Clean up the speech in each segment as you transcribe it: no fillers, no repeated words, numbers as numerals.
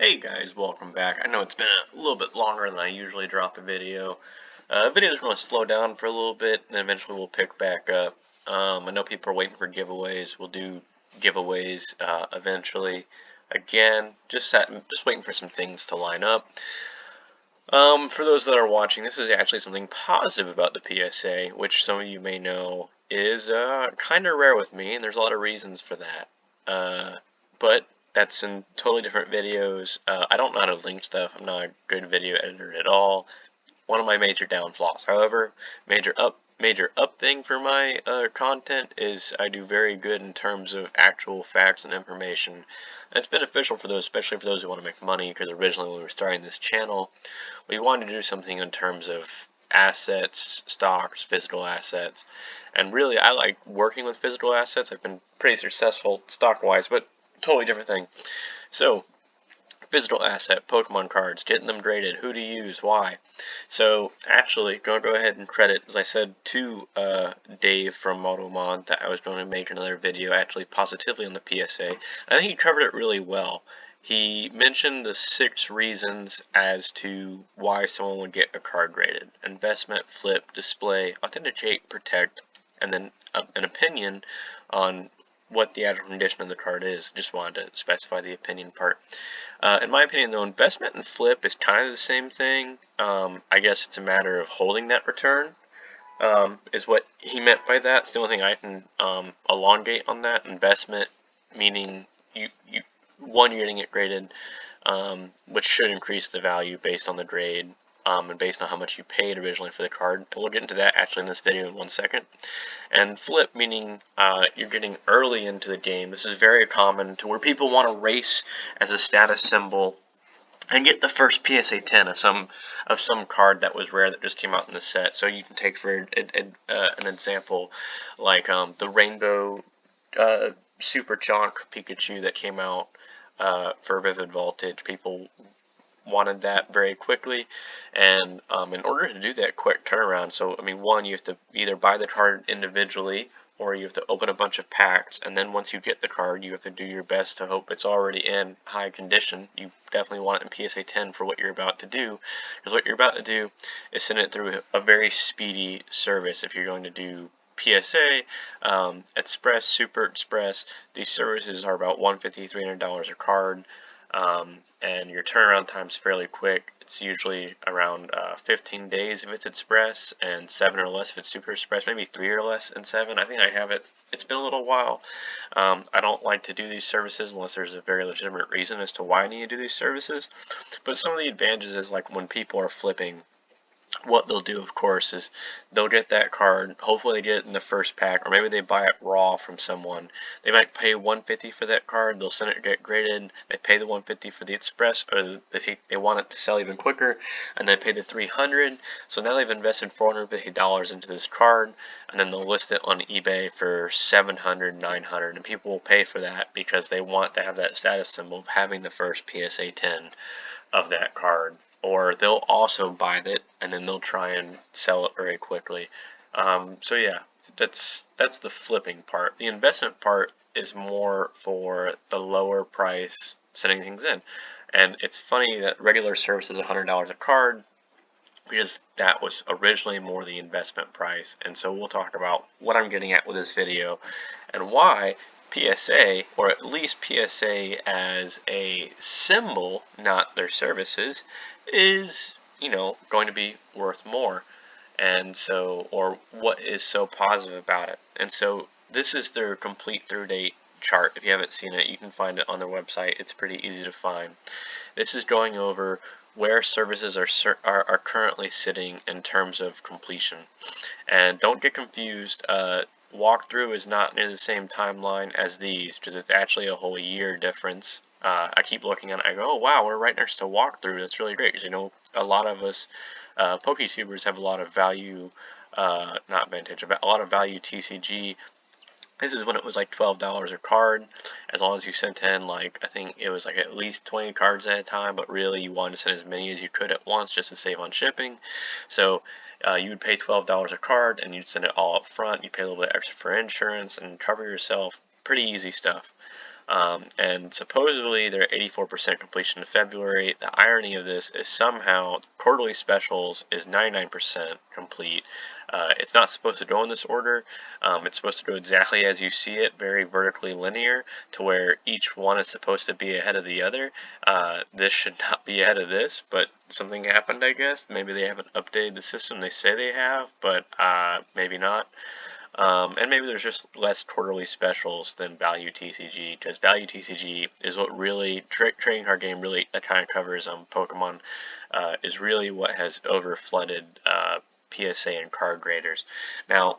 Hey guys, welcome back. I know it's been a little bit longer than I usually drop a video. Videos are going to slow down for a little bit, and then eventually we'll pick back up. I know people are waiting for giveaways. We'll do giveaways eventually. Again, just waiting for some things to line up. For those that are watching, this is actually something positive about the PSA, which some of you may know is kind of rare with me, and there's a lot of reasons for that. But that's in totally different videos. I don't know how to link stuff. I'm not a good video editor at all. One of my major downfalls. However, major up thing for my content is I do very good in terms of actual facts and information. And it's beneficial for those, especially for those who want to make money, because originally when we were starting this channel, we wanted to do something in terms of assets, stocks, physical assets. And really, I like working with physical assets. I've been pretty successful stock-wise, but totally different thing. So, physical asset, Pokemon cards, getting them graded, who to use, why. So, actually, gonna go ahead and credit, as I said, to Dave from MotoMod that I was going to make another video actually positively on the PSA. I think he covered it really well. He mentioned the 6 reasons as to why someone would get a card graded: investment, flip, display, authenticate, protect, and then an opinion on what the actual condition of the card is. Just wanted to specify the opinion part. In my opinion, though, investment and flip is kind of the same thing. I guess it's a matter of holding that return, is what he meant by that. It's the only thing I can elongate on that. Investment meaning you're getting it graded, which should increase the value based on the grade. And based on how much you paid originally for the card. And we'll get into that actually in this video in 1 second. And flip, meaning you're getting early into the game. This is very common to where people want to race as a status symbol and get the first PSA 10 of some card that was rare that just came out in the set. So you can take for an example like the Rainbow Super Chonk Pikachu that came out for Vivid Voltage. People wanted that very quickly, and in order to do that quick turnaround, so I mean, one, you have to either buy the card individually or you have to open a bunch of packs, and then once you get the card, you have to do your best to hope it's already in high condition. You definitely want it in PSA 10 for what you're about to do, because what you're about to do is send it through a very speedy service. If you're going to do PSA, Express, Super Express, these services are about $150, $300 a card. And your turnaround time is fairly quick. It's usually around 15 days if it's Express, and 7 or less if it's Super Express, maybe 3 or less and 7. I think I have it. It's been a little while. I don't like to do these services unless there's a very legitimate reason as to why I need to do these services. But some of the advantages is like when people are flipping, what they'll do, of course, is they'll get that card. Hopefully, they get it in the first pack, or maybe they buy it raw from someone. They might pay $150 for that card. They'll send it to get graded. They pay the $150 for the Express, or they want it to sell even quicker, and they pay the $300. So now they've invested $450 into this card, and then they'll list it on eBay for $700, $900, and people will pay for that because they want to have that status symbol of having the first PSA 10 of that card. Or they'll also buy it and then they'll try and sell it very quickly. So yeah, that's the flipping part. The investment part is more for the lower price sending things in. And it's funny that regular service is $100 a card, because that was originally more the investment price. And so we'll talk about what I'm getting at with this video and why PSA, or at least PSA as a symbol, not their services, is, going to be worth more. And so, or what is so positive about it. And so this is their complete through date chart. If you haven't seen it, you can find it on their website. It's pretty easy to find. This is going over where services are currently sitting in terms of completion. And don't get confused, walkthrough is not near the same timeline as these, because it's actually a whole year difference. I keep looking at it, I go, oh wow, we're right next to walkthrough. That's really great, because a lot of us PokeTubers have a lot of value, not vintage, but a lot of value TCG. This is when it was like $12 a card, as long as you sent in, like, I think it was like at least 20 cards at a time, but really you wanted to send as many as you could at once just to save on shipping. So you would pay $12 a card and you'd send it all up front. You pay a little bit extra for insurance and cover yourself. Pretty easy stuff. And supposedly they're 84% completion in February. The irony of this is somehow quarterly specials is 99% complete. It's not supposed to go in this order. It's supposed to go exactly as you see it, very vertically linear, to where each one is supposed to be ahead of the other. This should not be ahead of this, but something happened, I guess. Maybe they haven't updated the system they say they have, but maybe not. And maybe there's just less quarterly specials than value TCG, because value TCG is what really, trading card game really kind of covers on Pokemon, is really what has over flooded PSA and card graders. Now,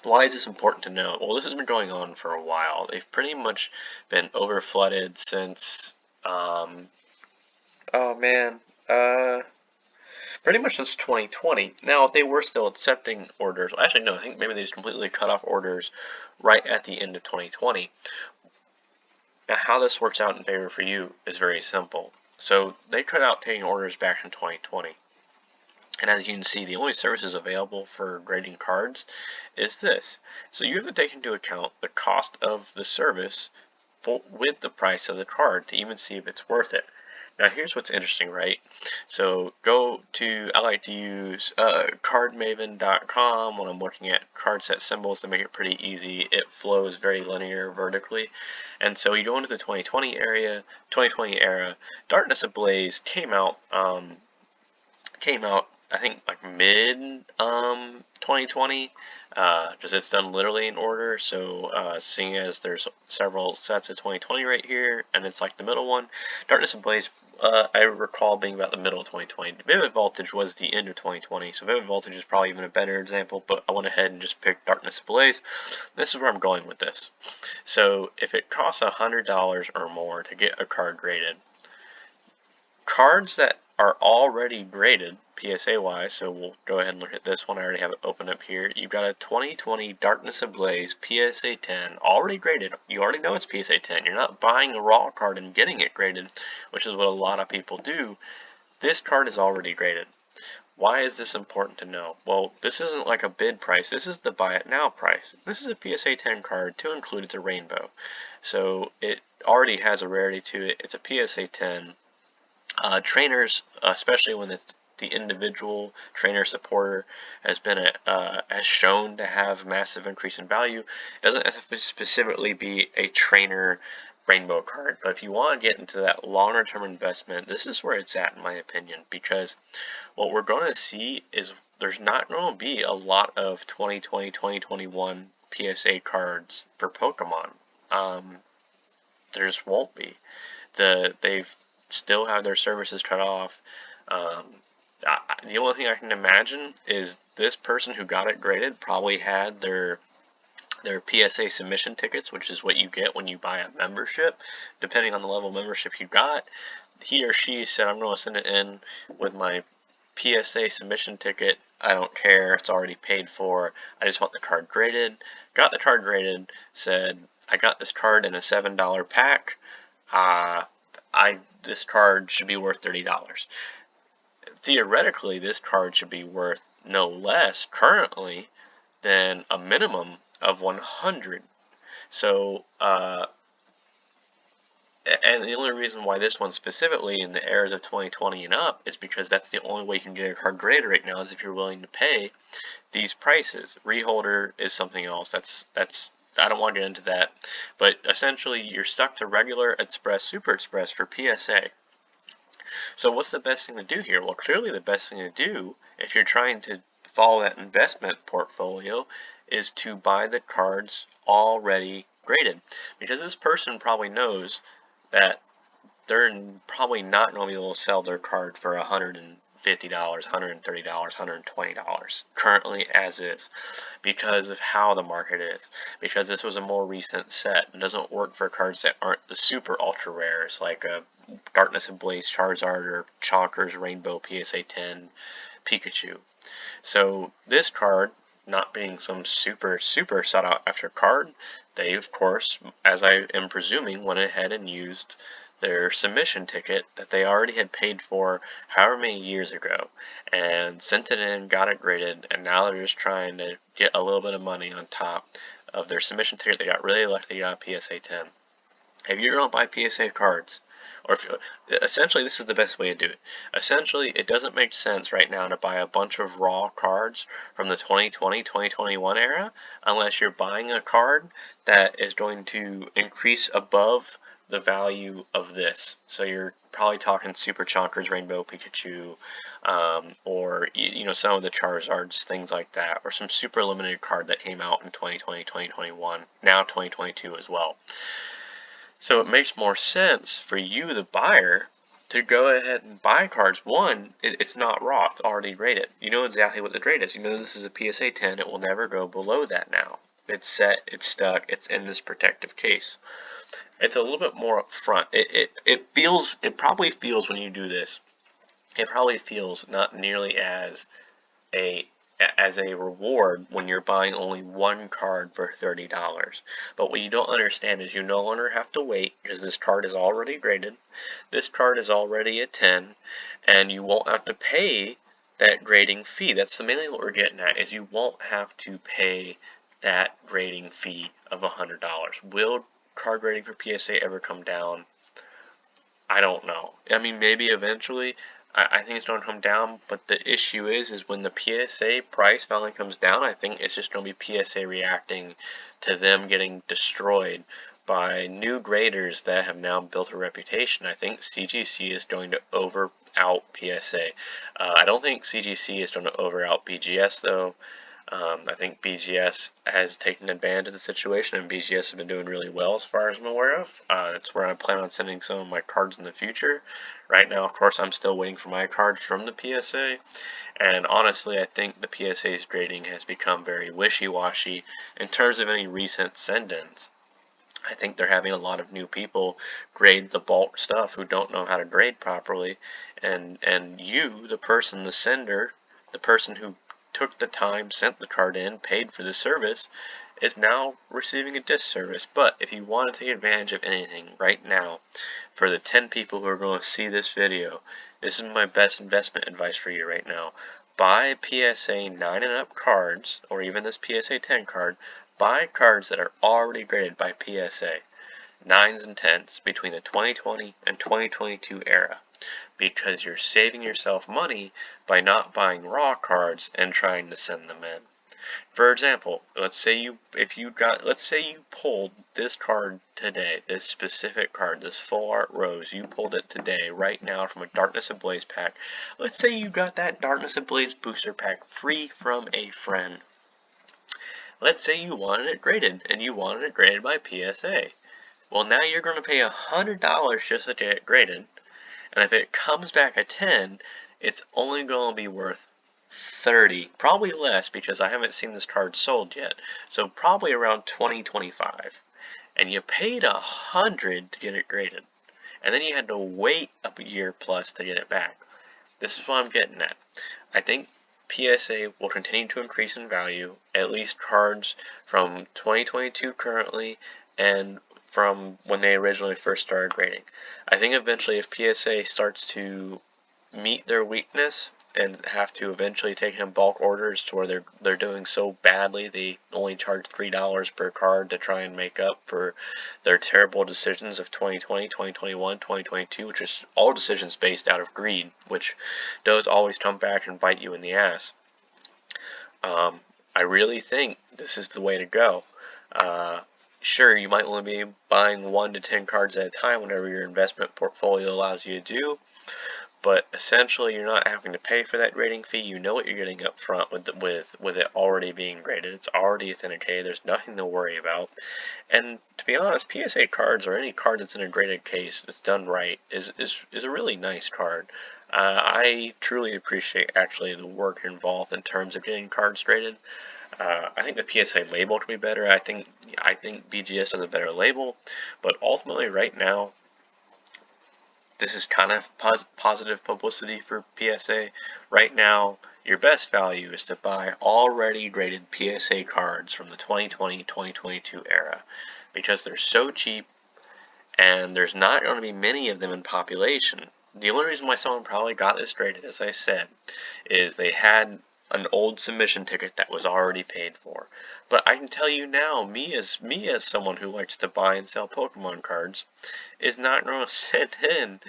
why is this important to know? Well, this has been going on for a while. They've pretty much been over flooded since, oh man, pretty much since 2020. Now, they were still accepting orders. Actually, no, I think maybe they just completely cut off orders right at the end of 2020. Now, how this works out in favor for you is very simple. So, they cut out taking orders back in 2020. And as you can see, the only services available for grading cards is this. So, you have to take into account the cost of the service with the price of the card to even see if it's worth it. Now here's what's interesting, right? So I like to use cardmaven.com when I'm looking at card set symbols to make it pretty easy. It flows very linear vertically. And so you go into the 2020 era, Darkness Ablaze came out I think like mid 2020, because it's done literally in order. So seeing as there's several sets of 2020 right here, and it's like the middle one, Darkness Ablaze, I recall being about the middle of 2020. Vivid Voltage was the end of 2020, so Vivid Voltage is probably even a better example, but I went ahead and just picked Darkness Ablaze. This is where I'm going with this. So if it costs $100 or more to get a card graded, cards that are already graded PSA wise, so we'll go ahead and look at this one. I already have it open up here. You've got a 2020 Darkness Ablaze PSA 10 already graded. You already know it's PSA 10. You're not buying a raw card and getting it graded, which is what a lot of people do. This card is already graded. Why is this important to know? Well, this isn't like a bid price. This is the buy it now price. This is a PSA 10 card. To include, it's a rainbow. So it already has a rarity to it. It's a PSA 10. Trainers, especially when it's the individual trainer supporter, has shown to have massive increase in value. It doesn't have to specifically be a trainer rainbow card, but if you want to get into that longer term investment, this is where it's at in my opinion, because what we're going to see is there's not going to be a lot of 2020 2021 PSA cards for Pokemon. There just won't be. They've still have their services cut off. The only thing I can imagine is this person who got it graded probably had their PSA submission tickets, which is what you get when you buy a membership. Depending on the level of membership you got, he or she said, I'm going to send it in with my PSA submission ticket. I don't care. It's already paid for. I just want the card graded. Got the card graded. Said, I got this card in a $7 pack. This card should be worth $30. Theoretically, this card should be worth no less currently than a minimum of 100. So, and the only reason why this one specifically in the eras of 2020 and up is because that's the only way you can get a card graded right now is if you're willing to pay these prices. Reholder is something else. That's I don't want to get into that, but essentially you're stuck to regular Express, Super Express for PSA. So what's the best thing to do here? Well, clearly the best thing to do if you're trying to follow that investment portfolio is to buy the cards already graded, because this person probably knows that they're probably not going to be able to sell their card for $150, $130, $120 currently as is, because of how the market is, because this was a more recent set and doesn't work for cards that aren't the super ultra rares like a Darkness Ablaze Charizard or Chalkers Rainbow PSA 10 Pikachu. So this card, not being some super sought out after card, they of course, as I am presuming, went ahead and used their submission ticket that they already had paid for however many years ago and sent it in, got it graded, and now they're just trying to get a little bit of money on top of their submission ticket. They got really lucky, they got PSA 10. If you're going to buy PSA cards, or if, essentially this is the best way to do it. Essentially, it doesn't make sense right now to buy a bunch of raw cards from the 2020-2021 era unless you're buying a card that is going to increase above the value of this. So you're probably talking Super Chonkers, Rainbow Pikachu, or some of the Charizards, things like that, or some super limited card that came out in 2020, 2021, now 2022 as well. So it makes more sense for you, the buyer, to go ahead and buy cards. One, it's not raw, it's already graded. You know exactly what the grade is. You know this is a PSA 10, it will never go below that now. It's set, it's stuck, it's in this protective case. It's a little bit more upfront. It probably feels when you do this, it probably feels not nearly as a reward when you're buying only one card for $30. But what you don't understand is you no longer have to wait because this card is already graded. This card is already a 10, and you won't have to pay that grading fee. That's mainly what we're getting at, is you won't have to pay that grading fee of $100. Will card grading for PSA ever come down? I don't know. I mean, maybe eventually. I think it's going to come down, but the issue is when the PSA price finally comes down, I think it's just going to be PSA reacting to them getting destroyed by new graders that have now built a reputation. I think CGC is going to out PSA. I don't think CGC is going to out BGS though. I think BGS has taken advantage of the situation, and BGS has been doing really well as far as I'm aware of. That's where I plan on sending some of my cards in the future. Right now, of course, I'm still waiting for my cards from the PSA, and honestly, I think the PSA's grading has become very wishy-washy in terms of any recent send-ins. I think they're having a lot of new people grade the bulk stuff who don't know how to grade properly, and you, the person, the sender, the person who took the time, sent the card in, paid for the service, is now receiving a disservice. But if you want to take advantage of anything right now, for the 10 people who are going to see this video, this is my best investment advice for you right now. Buy PSA 9 and up cards, or even this PSA 10 card. Buy cards that are already graded by PSA, 9s and 10s, between the 2020 and 2022 era, because you're saving yourself money by not buying raw cards and trying to send them in. For example, let's say you pulled this card today, this specific card, this full art rose, you pulled it today, right now, from a Darkness Ablaze pack. Let's say you got that Darkness Ablaze booster pack free from a friend. Let's say you wanted it graded, and you wanted it graded by PSA. Well, now you're going to pay $100 just to get it graded, and if it comes back a 10, it's only going to be worth $30, probably less because I haven't seen this card sold yet, so probably around $20, $25. And you paid $100 to get it graded, and then you had to wait a year plus to get it back. This is what I'm getting at. I think PSA will continue to increase in value, at least cards from 2022 currently and from when they originally first started grading. I think eventually if PSA starts to meet their weakness and have to eventually take in bulk orders to where they're doing so badly they only charge $3 per card to try and make up for their terrible decisions of 2020, 2021, 2022, which is all decisions based out of greed, which does always come back and bite you in the ass. I really think this is the way to go. Sure, you might only be buying 1 to 10 cards at a time whenever your investment portfolio allows you to do, but essentially you're not having to pay for that grading fee. You know what you're getting up front with it already being graded. It's already authenticated. There's nothing to worry about. And to be honest, PSA cards, or any card that's in a graded case that's done right, is a really nice card. I truly appreciate actually the work involved in terms of getting cards graded. I think the PSA label could be better. I think BGS does a better label, but ultimately right now, this is kind of positive publicity for PSA. Right now, your best value is to buy already graded PSA cards from the 2020-2022 era, because they're so cheap and there's not going to be many of them in population. The only reason why someone probably got this graded, as I said, is they had an old submission ticket that was already paid for. But I can tell you now, me as someone who likes to buy and sell Pokemon cards, is not going to send in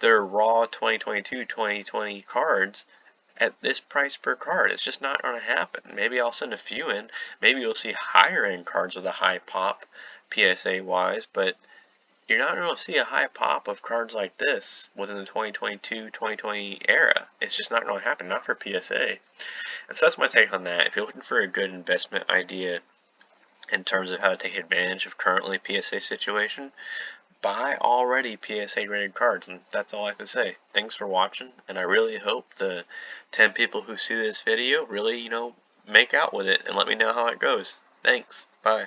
their raw 2022-2020 cards at this price per card. It's just not going to happen. Maybe I'll send a few in. Maybe you'll see higher end cards with a high pop, PSA wise, but you're not going to see a high pop of cards like this within the 2022-2020 era. It's just not going to happen, not for PSA. And so that's my take on that. If you're looking for a good investment idea in terms of how to take advantage of currently PSA situation, buy already PSA rated cards, and that's all I have to say. Thanks for watching, and I really hope the 10 people who see this video really, make out with it and let me know how it goes. Thanks. Bye.